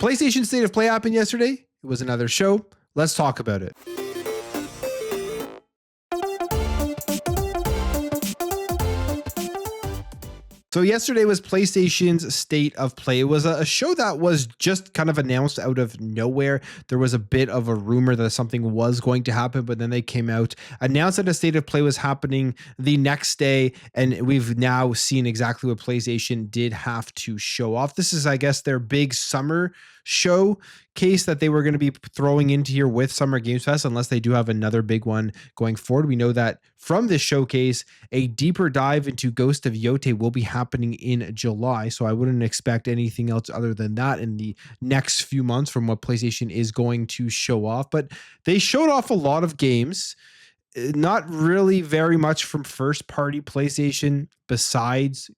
PlayStation State of Play happened yesterday. It was another show. Let's talk about it. So yesterday was PlayStation's State of Play. It was a show that was just kind of announced out of nowhere. There was a bit of a rumor that something was going to happen, but then they came out, announced that a State of Play was happening the next day, and we've now seen exactly what PlayStation did have to show off. This is, I guess, their big summer showcase that they were going to be throwing into here with Summer Games Fest, unless they do have another big one going forward. We know that from this showcase, a deeper dive into Ghost of Yote will be happening in July, so I wouldn't expect anything else other than that in the next few months from what PlayStation is going to show off. But they showed off a lot of games, not really very much from first-party PlayStation besides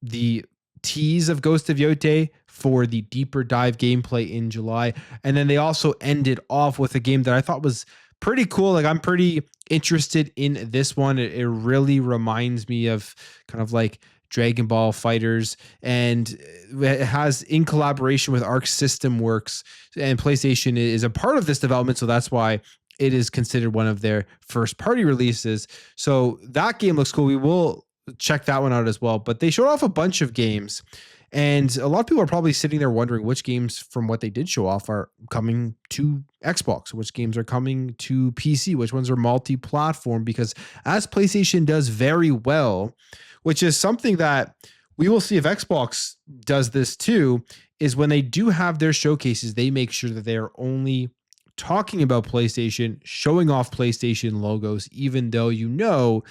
the tease of Ghost of Yote for the deeper dive gameplay in July. And then they also ended off with a game that I thought was pretty cool. Like, I'm pretty interested in this one. It really reminds me of kind of like Dragon Ball Fighters, and it has in collaboration with Arc System Works, and PlayStation is a part of this development. So that's why it is considered one of their first party releases. So that game looks cool. We will check that one out as well. But they showed off a bunch of games, and a lot of people are probably sitting there wondering which games from what they did show off are coming to Xbox, which games are coming to PC, which ones are multi-platform, because as PlayStation does very well, which is something that we will see if Xbox does this too, is when they do have their showcases, they make sure that they are only talking about PlayStation, showing off PlayStation logos, even though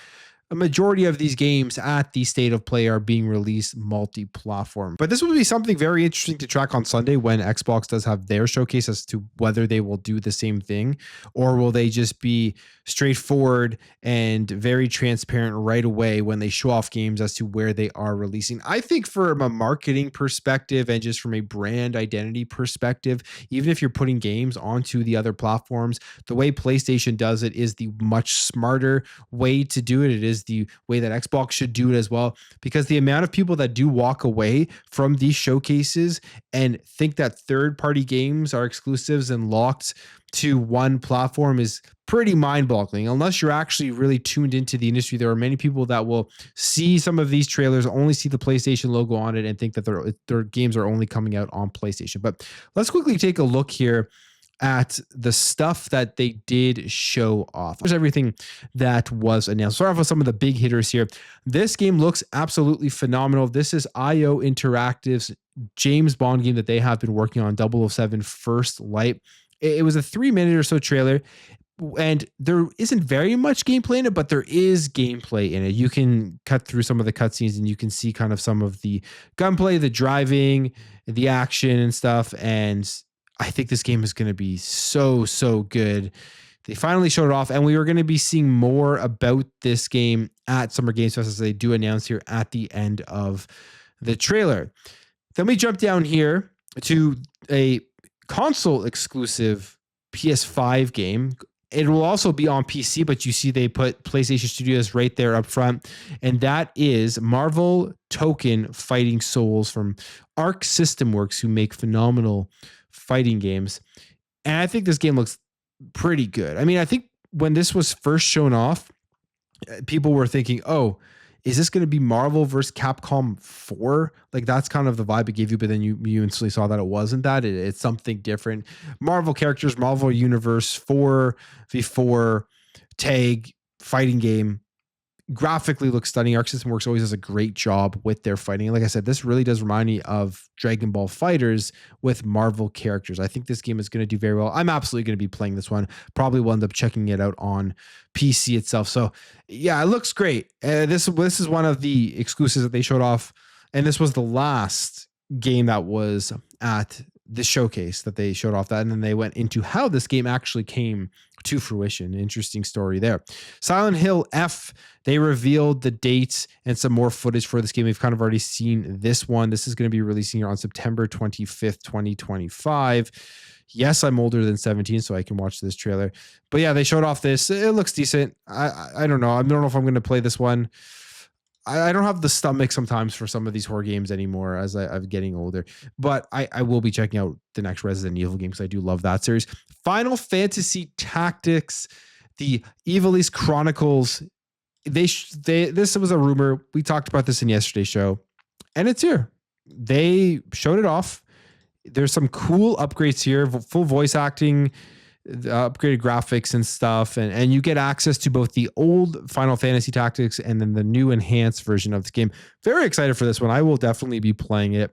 a majority of these games at the State of Play are being released multi-platform. But this will be something very interesting to track on Sunday when Xbox does have their showcase, as to whether they will do the same thing, or will they just be straightforward and very transparent right away when they show off games as to where they are releasing. I think from a marketing perspective and just from a brand identity perspective, even if you're putting games onto the other platforms, the way PlayStation does it is the much smarter way to do it. It is the way that Xbox should do it as well, because the amount of people that do walk away from these showcases and think that third-party games are exclusives and locked to one platform is pretty mind-boggling. Unless you're actually really tuned into the industry, there are many people that will see some of these trailers, only see the PlayStation logo on it, and think that their games are only coming out on PlayStation. But let's quickly take a look here at the stuff that they did show off. There's everything that was announced. Start off with some of the big hitters here. This game looks absolutely phenomenal. This is IO Interactive's James Bond game that they have been working on, 007 First Light. It was a 3-minute or so trailer, and there isn't very much gameplay in it, but there is gameplay in it. You can cut through some of the cutscenes and you can see kind of some of the gunplay, the driving, the action and stuff. And I think this game is going to be so good. They finally showed it off, and we are going to be seeing more about this game at Summer Games Fest, as they do announce here at the end of the trailer. Then we jump down here to a console exclusive PS5 game. It will also be on PC, but you see they put PlayStation Studios right there up front, and that is Marvel Token Fighting Souls from Arc System Works, who make phenomenal fighting games. And I think this game looks pretty good. I mean, I think when this was first shown off, people were thinking, oh, is this going to be Marvel versus Capcom 4? Like, that's kind of the vibe it gave you, but then you instantly saw that it wasn't that. It's something different. Marvel characters, Marvel Universe, 4v4 tag fighting game. Graphically looks stunning. Arc System Works always does a great job with their fighting. And like I said, this really does remind me of Dragon Ball Fighters with Marvel characters. I think this game is going to do very well. I'm absolutely going to be playing this one. Probably will end up checking it out on PC itself. So yeah, it looks great. This is one of the exclusives that they showed off. And this was the last game that was at the showcase that they showed off that. And then they went into how this game actually came to fruition. Interesting story there. Silent Hill F, they revealed the dates and some more footage for this game. We've kind of already seen this one. This is going to be releasing here on September 25th, 2025. Yes, I'm older than 17, so I can watch this trailer. But yeah, they showed off this. It looks decent. I don't know. I don't know if I'm going to play this one. I don't have the stomach sometimes for some of these horror games anymore as I'm getting older, but I will be checking out the next Resident Evil game because I do love that series. Final Fantasy Tactics, the Ivalice Chronicles. This was a rumor. We talked about this in yesterday's show, and it's here. They showed it off. There's some cool upgrades here, full voice acting, upgraded graphics and stuff, and you get access to both the old Final Fantasy Tactics and then the new enhanced version of the game. Very excited for this one. I will definitely be playing it.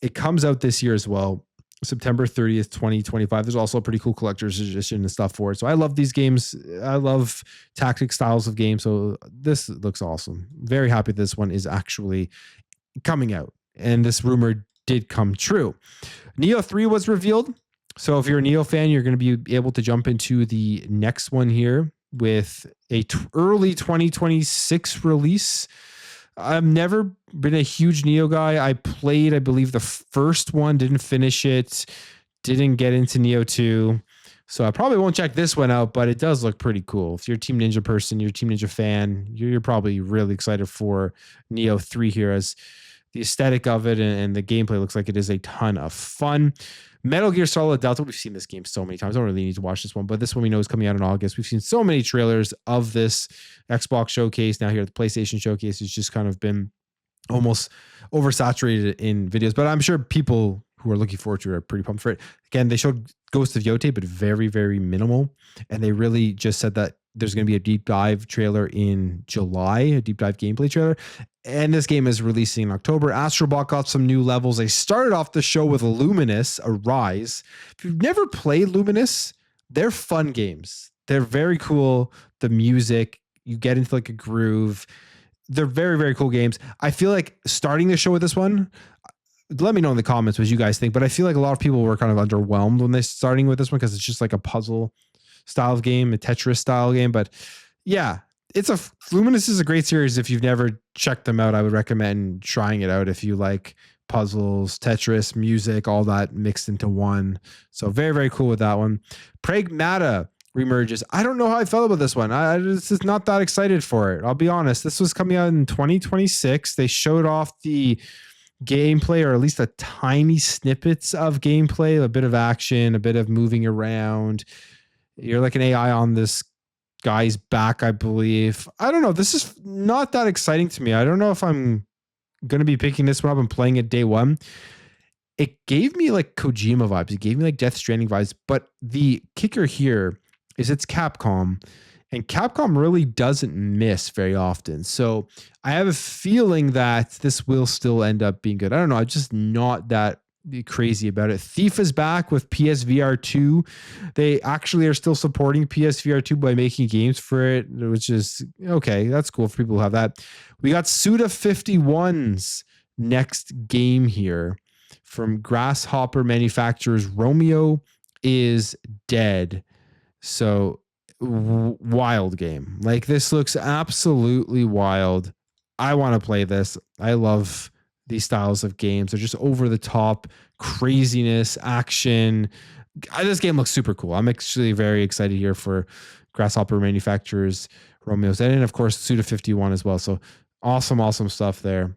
It comes out this year as well, September 30th, 2025. There's also a pretty cool collector's edition and stuff for it. So I love these games. I love tactic styles of games. So this looks awesome. Very happy this one is actually coming out. And this rumor did come true. Neo 3 was revealed. So if you're a Neo fan, you're going to be able to jump into the next one here with a early 2026 release. I've never been a huge Neo guy. I played, I believe, the first one, didn't finish it, didn't get into Neo 2. So I probably won't check this one out, but it does look pretty cool. If you're a Team Ninja person, you're a Team Ninja fan, you're probably really excited for Neo 3 here, as the aesthetic of it and the gameplay looks like it is a ton of fun. Metal Gear Solid Delta, we've seen this game so many times. I don't really need to watch this one, but this one we know is coming out in August. We've seen so many trailers of this Xbox showcase. Now here at the PlayStation showcase, it's just kind of been almost oversaturated in videos, but I'm sure people who are looking forward to it are pretty pumped for it. Again, they showed Ghost of Yote, but very, very minimal. And they really just said that there's going to be a deep dive trailer in July, a deep dive gameplay trailer. And this game is releasing in October. Astrobot got some new levels. They started off the show with Luminous, Arise. If you've never played Luminous, they're fun games. They're very cool. The music, you get into like a groove. They're very, very cool games. I feel like starting the show with this one, let me know in the comments what you guys think, but I feel like a lot of people were kind of underwhelmed when they're starting with this one because it's just like a puzzle style of game, a Tetris style game. But yeah, Luminous is a great series. If you've never checked them out, I would recommend trying it out if you like puzzles, Tetris, music, all that mixed into one. So very, very cool with that one. Pragmata remerges. I don't know how I felt about this one. I just not that excited for it. I'll be honest. This was coming out in 2026. They showed off the gameplay, or at least a tiny snippets of gameplay, a bit of action, a bit of moving around. You're like an AI on this guy's back, I believe. I don't know. This is not that exciting to me. I don't know if I'm going to be picking this one up and playing it day one. It gave me like Kojima vibes. It gave me like Death Stranding vibes. But the kicker here is it's Capcom. And Capcom really doesn't miss very often. So I have a feeling that this will still end up being good. I don't know. I'm just not that crazy about it. Thief is back with PSVR 2. They actually are still supporting PSVR 2 by making games for it, which is okay. That's cool for people who have that. We got Suda51's next game here from Grasshopper Manufacturers. Romeo is Dead. So wild game. Like, this looks absolutely wild. I want to play this. I love these styles of games. They're just over the top craziness, action. This game looks super cool. I'm actually very excited here for Grasshopper Manufacturers, Romeo's, and of course Suda51 as well. So awesome stuff there.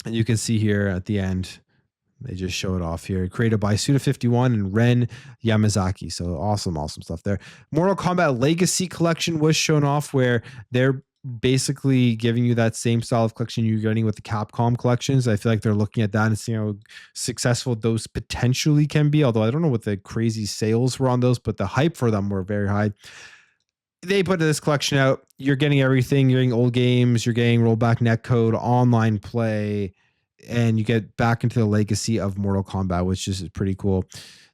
And you can see here at the end, they just show it off here. Created by Suda51 and Ren Yamazaki. So awesome stuff there. Mortal Kombat Legacy Collection was shown off, where they're basically giving you that same style of collection you're getting with the Capcom collections. I feel like they're looking at that and seeing how successful those potentially can be. Although I don't know what the crazy sales were on those, but the hype for them were very high. They put this collection out. You're getting everything. You're getting old games. You're getting rollback netcode, online play, and you get back into the legacy of Mortal Kombat, which is pretty cool.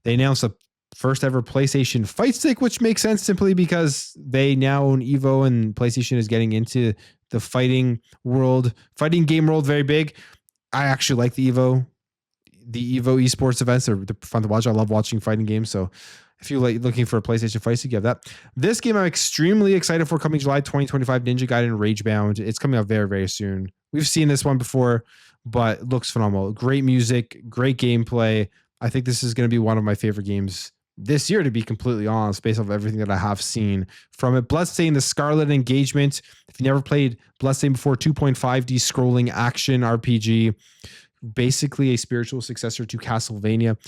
They announced a first ever PlayStation fight stick, which makes sense simply because they now own Evo, and PlayStation is getting into the fighting game world very big. I actually like the Evo esports events. They're fun to watch. I love watching fighting games. So if you're looking for a PlayStation fight stick, you have that. This game I'm extremely excited for, coming July 2025, Ninja Gaiden Ragebound. It's coming out very, very soon. We've seen this one before, but it looks phenomenal. Great music, great gameplay. I think this is going to be one of my favorite games this year, to be completely honest, based off everything that I have seen from it. Bloodstained, the Scarlet Engagement. If you never played Bloodstained before, 2.5D scrolling action RPG, basically a spiritual successor to Castlevania.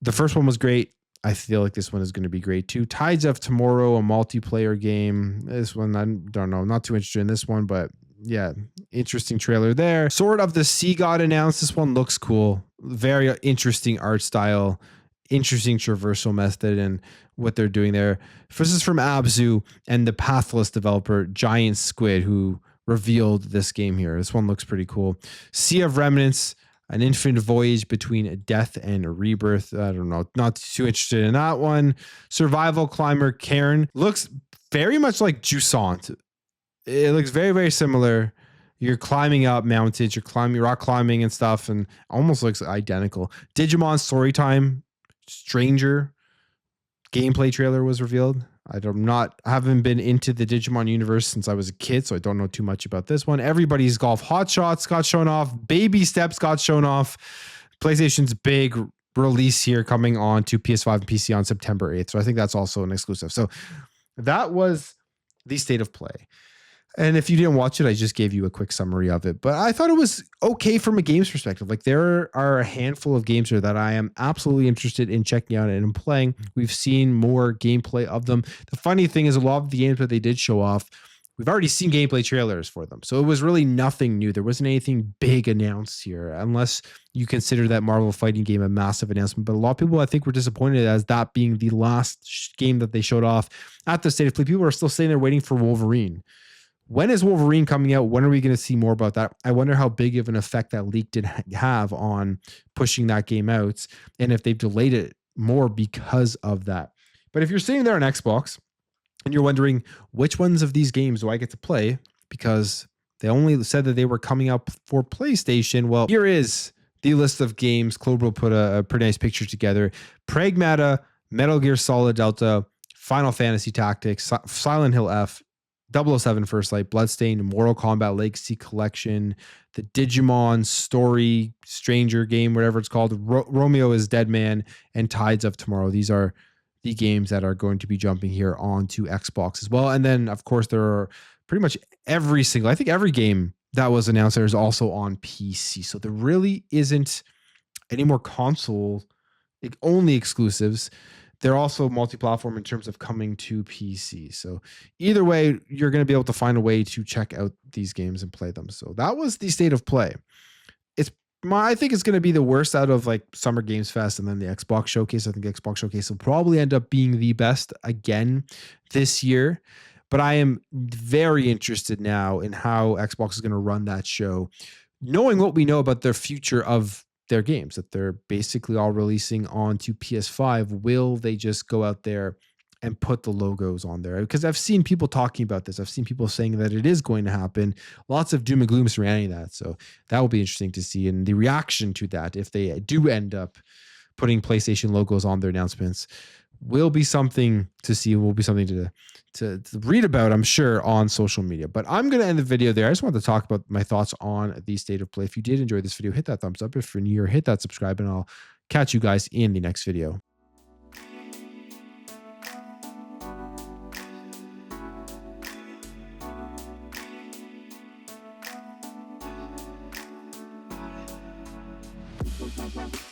The first one was great. I feel like this one is going to be great too. Tides of Tomorrow, a multiplayer game. This one, I don't know, I'm not too interested in this one, but yeah, interesting trailer there. Sword of the Sea God announced. This one looks cool. Very interesting art style, interesting traversal method, and what they're doing there. This is from Abzu and the Pathless developer Giant Squid, who revealed this game here. This one looks pretty cool. Sea of Remnants, an infinite voyage between death and rebirth. I don't know, not too interested in that one. Survival Climber Cairn looks very much like Jusant. It looks very, very similar. You're climbing up mountains, you're climbing, rock climbing and stuff, and almost looks identical. Digimon Storytime Stranger gameplay trailer was revealed. I haven't been into the Digimon universe since I was a kid, so I don't know too much about this one. Everybody's Golf Hot Shots got shown off. Baby Steps got shown off. PlayStation's big release here coming on to PS5 and PC on September 8th. So I think that's also an exclusive. So that was the state of play. And if you didn't watch it, I just gave you a quick summary of it. But I thought it was okay from a games perspective. Like, there are a handful of games here that I am absolutely interested in checking out and playing. We've seen more gameplay of them. The funny thing is, a lot of the games that they did show off, we've already seen gameplay trailers for them. So it was really nothing new. There wasn't anything big announced here, unless you consider that Marvel fighting game a massive announcement. But a lot of people, I think, were disappointed as that being the last game that they showed off at the state of play. People are still sitting there waiting for Wolverine. When is Wolverine coming out? When are we going to see more about that? I wonder how big of an effect that leak did have on pushing that game out, and if they've delayed it more because of that. But if you're sitting there on Xbox and you're wondering, which ones of these games do I get to play? Because they only said that they were coming out for PlayStation. Well, here is the list of games. Clover put a pretty nice picture together. Pragmata, Metal Gear Solid Delta, Final Fantasy Tactics, Silent Hill F, 007 First Light, Bloodstained, Mortal Kombat Legacy Collection, the Digimon Story Stranger game, whatever it's called, Romeo is Dead Man, and Tides of Tomorrow. These are the games that are going to be jumping here onto Xbox as well. And then, of course, there are pretty much I think every game that was announced there is also on PC. So there really isn't any more console, only exclusives. They're also multi-platform in terms of coming to PC. So either way, you're going to be able to find a way to check out these games and play them. So that was the state of play. I think it's going to be the worst out of like Summer Games Fest and then the Xbox Showcase. I think Xbox Showcase will probably end up being the best again this year. But I am very interested now in how Xbox is going to run that show, knowing what we know about their future of their games, that they're basically all releasing onto PS5. Will they just go out there and put the logos on there? Because I've seen people talking about this. I've seen people saying that it is going to happen. Lots of doom and gloom surrounding that. So that will be interesting to see. And the reaction to that, if they do end up putting PlayStation logos on their announcements, will be something to see. Will be something to read about, I'm sure, on social media. But I'm going to end the video there. I just wanted to talk about my thoughts on the state of play. If you did enjoy this video, hit that thumbs up. If you're new here, hit that subscribe, and I'll catch you guys in the next video. Bye.